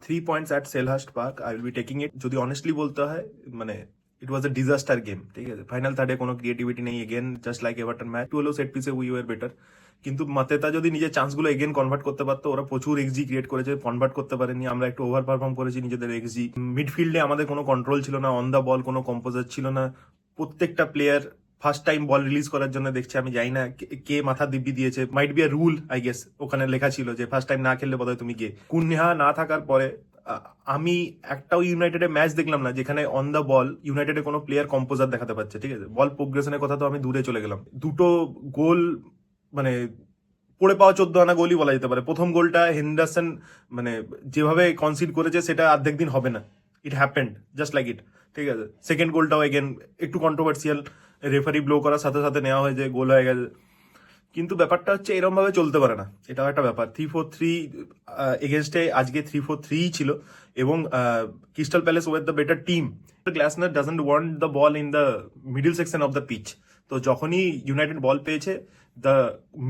3 points at Selhurst Park. I will be taking it. যদি honestly বলতে হয় মানে ইট ওয়াজ এ ডিজাস্টার গেম, ঠিক আছে। ফাইনাল থার্ডে কোনো ক্রিয়েটিভিটি নেই, again just like Everton match. একটু হলেও সেট পিসে উই ওয়ার বেটার, কিন্তু মাতেতা যদি নিজের চান্সগুলো এগেন কনভার্ট করতে পারতো, ওরা প্রচুর এক্সজি ক্রিয়েট করেছে, কনভার্ট করতে পারেনি। আমরা একটু ওভার পারফর্ম করেছি নিজেদের এক্সজি। মিডফিল্ডে আমাদের কোনো কন্ট্রোল ছিল না, অন দ্য বল কোনো কম্পোজার ছিল না। প্রত্যেকটা প্লেয়ার ফার্স্ট টাইম বল রিলিজ করার জন্য দেখছে, আমি জানি না কে মাথা দিব্যি দিয়েছে। Might be a rule, I guess. ওখানে লেখা ছিল যে ফার্স্ট টাইম না খেললে বোধহয় তুমি গে। কুনহা না থাকার পরে আমি একটাও ইউনাইটেডের ম্যাচ দেখলাম না যেখানে অন দ্য বল ইউনাইটেডের কোনো প্লেয়ার কম্পোজার দেখাতে পারছে, ঠিক আছে। বল প্রোগ্রেশনের কথা তো আমি দূরে চলে গেলাম। দুটো গোল মানে পড়ে পাওয়া 14 আনা গোলই বলা যেতে পারে। প্রথম গোলটা হেন্ডারসন মানে যেভাবে কনসিড করেছে সেটা অর্ধেক দিন হবে না। It happened just like it, ঠিক আছে। সেকেন্ড গোলটাও এগেন একটু কন্ট্রোভার্সিয়াল, রেফারি ব্লো করার সাথে সাথে নেওয়া হয়েছে, গোল হয়ে গেছে। কিন্তু ব্যাপারটা হচ্ছে এরকম ভাবে চলতে পারে না, এটাও একটা ব্যাপার। 3-4-3 এগেনস্টে আজকে 3-4-3 ছিল, এবং Crystal Palace were the better team. Glasner doesn't want the ball in the middle section of the pitch. তো যখনই ইউনাইটেড বল পেয়েছে, the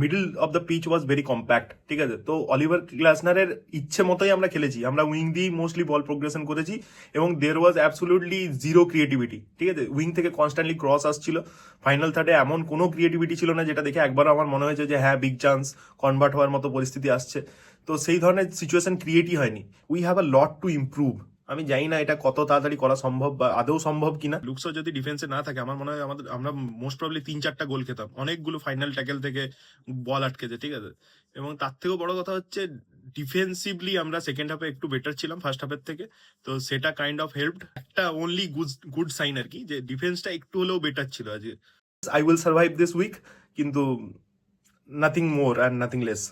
middle of the pitch was very compact, ঠিক আছে। তো অলিভার গ্লাসনারের ইচ্ছে মতোই আমরা খেলেছি, আমরা উইং দিয়েই মোস্টলি বল প্রোগ্রেশন করেছি, এবং দের ওয়াজ অ্যাবসোলুটলি জিরো ক্রিয়েটিভিটি, ঠিক আছে। উইং থেকে কনস্ট্যান্টলি ক্রস আসছিল। ফাইনাল থার্ডে এমন কোনো ক্রিয়েটিভিটি ছিল না যেটা দেখে একবার আমার মনে হয়েছে যে হ্যাঁ বিগ চান্স কনভার্ট হওয়ার মতো পরিস্থিতি আসছে। তো সেই ধরনের সিচুয়েশন ক্রিয়েটই হয়নি। We have a lot to improve. আমি জানি না এটা কত তাড়াতাড়ি করা সম্ভব বা আদৌ সম্ভব কিনা। লুকসও যদি ডিফেন্সে না থাকে, আমার মনে হয় আমরা মোস্ট প্রবলি 3-4টা গোল খেতাম। অনেকগুলো ফাইনাল ট্যাকেল থেকে বল আটকেছে, ঠিক আছে। এবং তার থেকেও বড় কথা হচ্ছে ডিফেন্সিভলি আমরা সেকেন্ড হাফে একটু বেটার ছিলাম ফার্স্ট হাফের থেকে। তো সেটা কাইন্ড অফ হেল্পড। একটা অনলি গুড সাইন আর কি, যে ডিফেন্সটা একটু হলেও বেটার ছিল আজকে। I will survive this week, কিন্তু nothing more and nothing less.